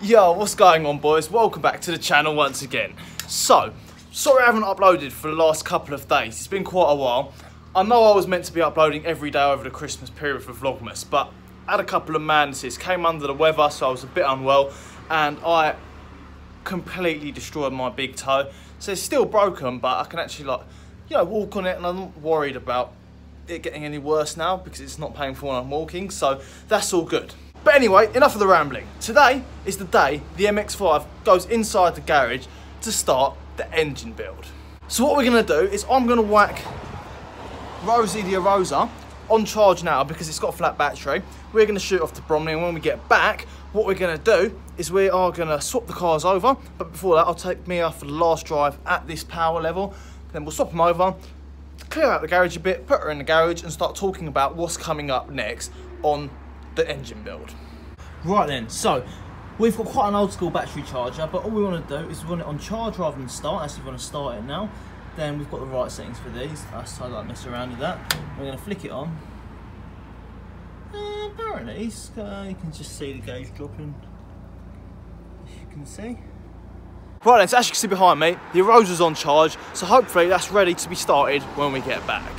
Yo, what's going on, boys? Welcome back to the channel once again. So, sorry I haven't uploaded for the last couple of days. It's been quite a while. I know I was meant to be uploading every day over the Christmas period for Vlogmas, but I had a couple of madnesses, came under the weather, so I was a bit unwell, and I completely destroyed my big toe. So it's still broken, but I can actually, walk on it, and I'm not worried about it getting any worse now because it's not painful when I'm walking, so that's all good. But anyway, enough of the rambling. Today is the day the MX-5 goes inside the garage to start the engine build. So what we're gonna do is I'm gonna whack Rosie the Arosa on charge now because it's got a flat battery. We're gonna shoot off to Bromley, and when we get back, what we're gonna do is we are gonna swap the cars over, but before that I'll take Mia for the last drive at this power level, then we'll swap them over, clear out the garage a bit, put her in the garage and start talking about what's coming up next on the engine build. Right then, so we've got quite an old school battery charger, but all we want to do is we want it on charge rather than start. Actually, we want to start it now. Then we've got the right settings for these, so I don't mess around with that. We're going to flick it on. And apparently, you can just see the gauge dropping, as you can see. Right then, so as you can see behind me, the Arosa's on charge, so hopefully that's ready to be started when we get back.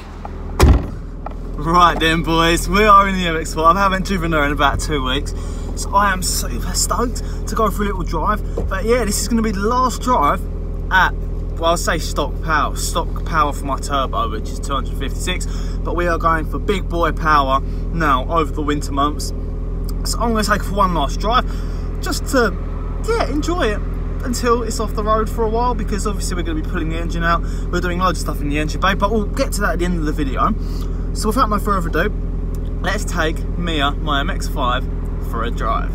Right then, boys, we are in the MX-5. I haven't driven her in about 2 weeks, so I am super stoked to go for a little drive. But yeah, this is going to be the last drive at, well, I'll say stock power for my turbo, which is 256. But we are going for big boy power now over the winter months. So I'm going to take it for one last drive, just to, yeah, enjoy it until it's off the road for a while, because obviously we're going to be pulling the engine out. We're doing loads of stuff in the engine bay, but we'll get to that at the end of the video. So without no further ado, let's take Mia, my MX-5, for a drive.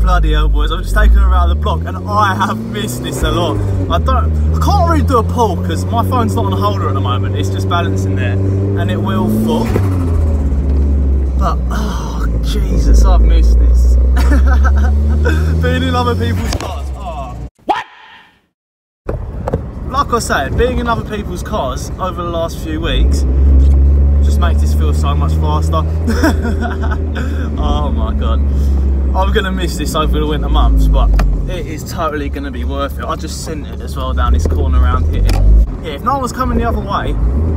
Bloody hell, boys, I've just taken her around the block and I have missed this a lot. I can't really do a pull because my phone's not on a holder at the moment, it's just balancing there and it will fall. But, oh, Jesus, I've missed this. Being in other people's cars. Like I said, being in other people's cars over the last few weeks just makes this feel so much faster. Oh my god. I'm going to miss this over the winter months, but it is totally going to be worth it. I just sent it as well down this corner around here. Yeah, if no one was coming the other way,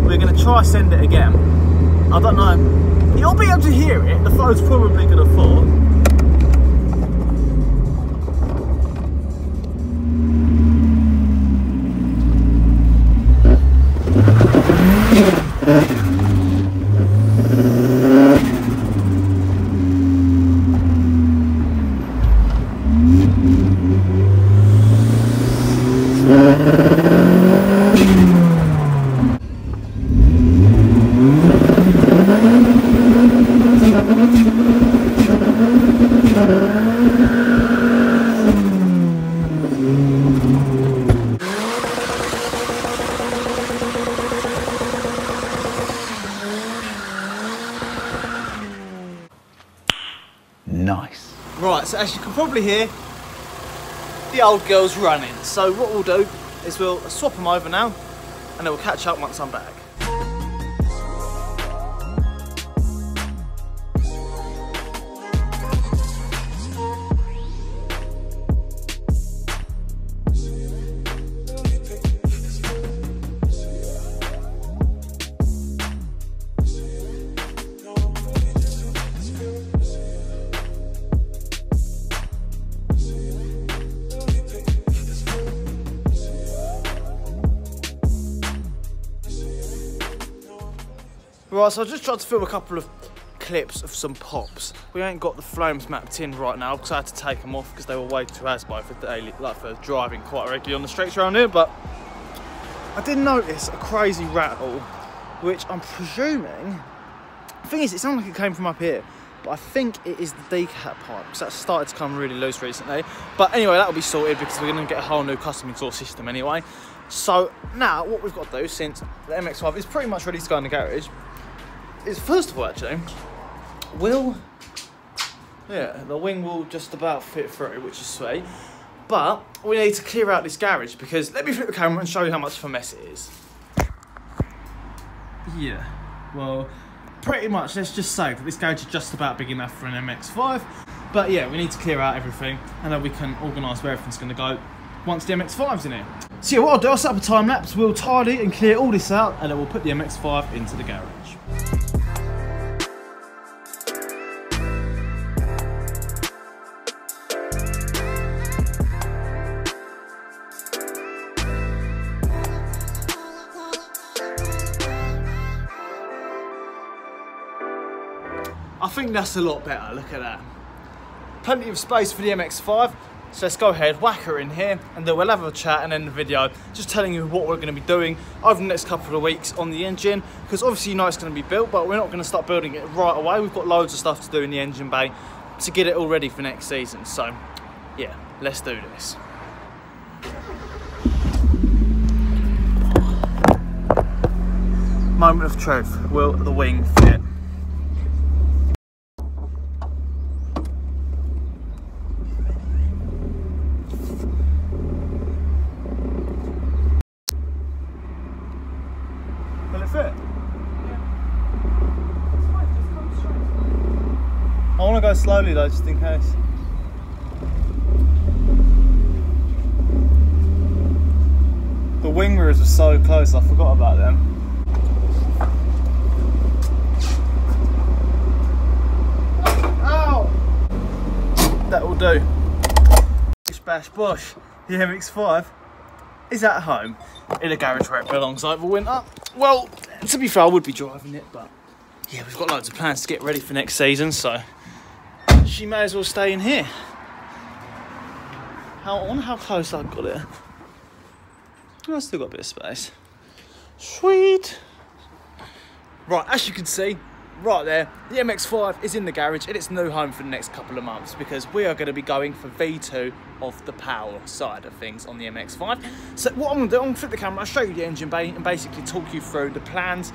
we're going to try send it again. I don't know. You'll be able to hear it. The phone's probably going to fall. Nice. Right, so as you can probably hear, the old girl's running. So what we'll do is we'll swap them over now and then we'll catch up once I'm back. Right, so I just tried to film a couple of clips of some pops. We ain't got the flames mapped in right now because I had to take them off because they were way too asby for daily, for driving quite regularly on the streets around here. But I did notice a crazy rattle, which I'm presuming. The thing is, it sounded like it came from up here, but I think it is the decat pipe because that's started to come really loose recently. But anyway, that'll be sorted because we're going to get a whole new custom exhaust system anyway. So now what we've got to do, since the MX-5 is pretty much ready to go in the garage, is first of all, actually, the wing will just about fit through, which is sweet. But we need to clear out this garage because, let me flip the camera and show you how much of a mess it is. Yeah, well, pretty much, let's just say that this garage is just about big enough for an MX-5. But yeah, we need to clear out everything and then we can organise where everything's going to go once the MX-5's in here. So yeah, what I'll do, I'll set up a time lapse, we'll tidy and clear all this out and then we'll put the MX-5 into the garage. I think that's a lot better, look at that. Plenty of space for the MX-5, so let's go ahead, whack her in here, and then we'll have a chat and end the video just telling you what we're going to be doing over the next couple of weeks on the engine, because obviously you know it's going to be built, but we're not going to start building it right away. We've got loads of stuff to do in the engine bay to get it all ready for next season, so yeah, let's do this. Moment of truth, will the wing fit? Will it fit? Yeah. It's fine, just come straight. I want to go slowly though, just in case. The wing mirrors are so close, I forgot about them. Ow! That will do. Bish bash bosh, the MX-5 is at home in a garage where it belongs over winter. Well, to be fair, I would be driving it, but yeah, we've got loads of plans to get ready for next season, so she may as well stay in here. I wonder how close I've got it. I've still got a bit of space. Sweet. Right, as you can see, right there, the MX-5 is in the garage in its new home for the next couple of months because we are going to be going for V2 of the power side of things on the MX-5. So what I'm going to do, I'm going to flip the camera, I'll show you the engine bay and basically talk you through the plans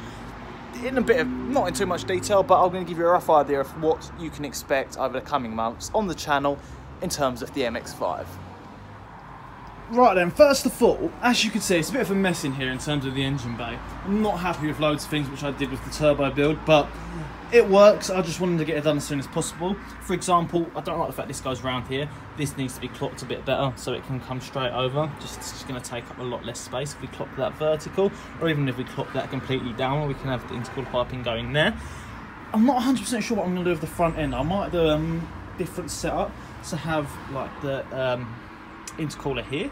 in a bit of, not in too much detail, but I'm going to give you a rough idea of what you can expect over the coming months on the channel in terms of the MX-5. Right then, first of all, as you can see, it's a bit of a mess in here in terms of the engine bay. I'm not happy with loads of things which I did with the turbo build, but it works. I just wanted to get it done as soon as possible. For example, I don't like the fact this goes round here. This needs to be clocked a bit better so it can come straight over. It's just going to take up a lot less space if we clock that vertical, or even if we clock that completely down, we can have the intercooler piping going there. I'm not 100% sure what I'm going to do with the front end. I might do a different setup to have like the intercooler here,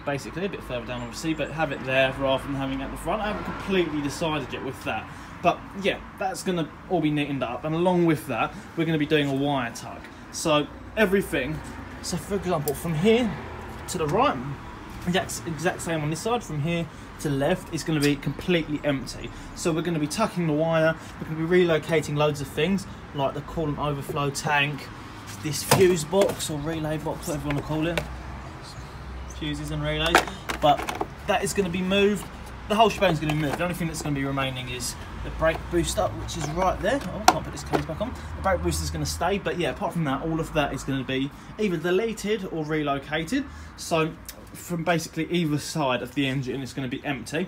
basically a bit further down obviously, but have it there rather than having it at the front. I haven't completely decided yet with that, but yeah, that's going to all be neatened up, and along with that we're going to be doing a wire tug. So everything, so for example from here to the right, exact same on this side, from here to the left is going to be completely empty. So we're going to be tucking the wire, we're going to be relocating loads of things like the coolant overflow tank, this fuse box or relay box, whatever you want to call it, fuses and relays, but that is going to be moved. The whole shebang is going to be moved. The only thing that's going to be remaining is the brake booster, which is right there. Oh, I can't put this case back on. The brake booster is going to stay, but yeah, apart from that, all of that is going to be either deleted or relocated. So from basically either side of the engine, it's going to be empty.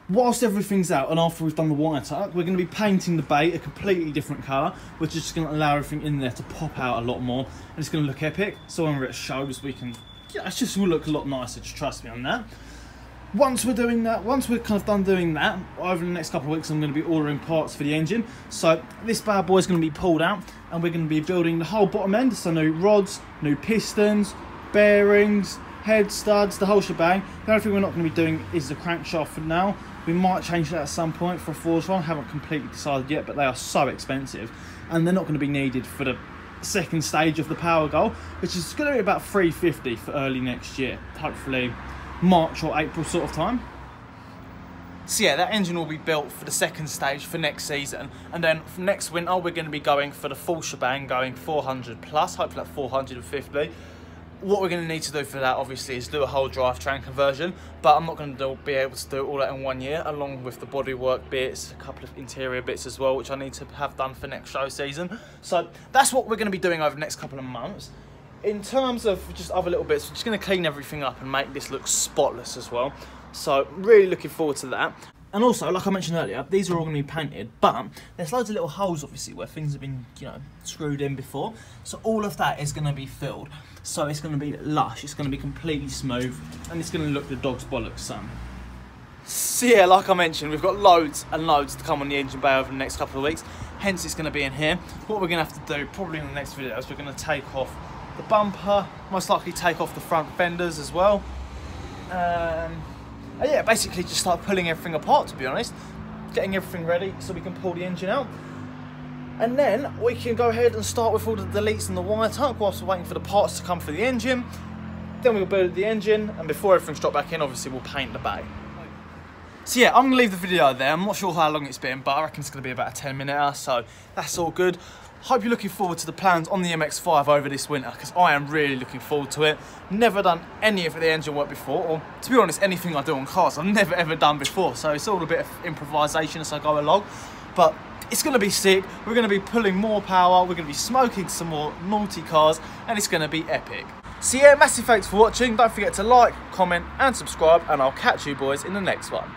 Whilst everything's out and after we've done the wire tuck, we're going to be painting the bay a completely different colour, which is just going to allow everything in there to pop out a lot more, and it's going to look epic. So whenever it shows, we can, yeah, it's just will look a lot nicer, just trust me on that. Once we're doing that, once we're kind of done doing that, over the next couple of weeks I'm going to be ordering parts for the engine. So this bad boy is going to be pulled out and we're going to be building the whole bottom end. So new rods, new pistons, bearings, head studs, the whole shebang. The only thing we're not going to be doing is the crankshaft for now. We might change that at some point for a forged one. I haven't completely decided yet, but they are so expensive and they're not going to be needed for the second stage of the power goal, which is going to be about 350 for early next year, hopefully March or April sort of time. So yeah, that engine will be built for the second stage for next season, and then for next winter we're going to be going for the full shebang, going 400 plus, hopefully like 450. What we're going to need to do for that obviously is do a whole drivetrain conversion, but I'm not going to be able to do all that in 1 year, along with the bodywork bits, a couple of interior bits as well, which I need to have done for next show season. So that's what we're going to be doing over the next couple of months. In terms of just other little bits, we're just going to clean everything up and make this look spotless as well. So really looking forward to that. And also, like I mentioned earlier, these are all going to be painted, but there's loads of little holes, obviously, where things have been, you know, screwed in before. So all of that is going to be filled. So it's going to be lush, it's going to be completely smooth, and it's going to look the dog's bollocks, son. So yeah, like I mentioned, we've got loads and loads to come on the engine bay over the next couple of weeks. Hence, it's going to be in here. What we're going to have to do, probably in the next video, is we're going to take off the bumper, most likely take off the front fenders as well. And yeah, basically just start pulling everything apart, to be honest. Getting everything ready so we can pull the engine out. And then we can go ahead and start with all the deletes and the wire tuck whilst we're waiting for the parts to come for the engine. Then we'll build the engine, and before everything's dropped back in, obviously we'll paint the bay. So yeah, I'm going to leave the video there. I'm not sure how long it's been, but I reckon it's going to be about a 10-minute, so that's all good. Hope you're looking forward to the plans on the MX-5 over this winter, because I am really looking forward to it. Never done any of the engine work before, or to be honest, anything I do on cars I've never ever done before, so it's all a bit of improvisation as I go along. But it's going to be sick, we're going to be pulling more power, we're going to be smoking some more naughty cars, and it's going to be epic. So yeah, massive thanks for watching. Don't forget to like, comment and subscribe, and I'll catch you boys in the next one.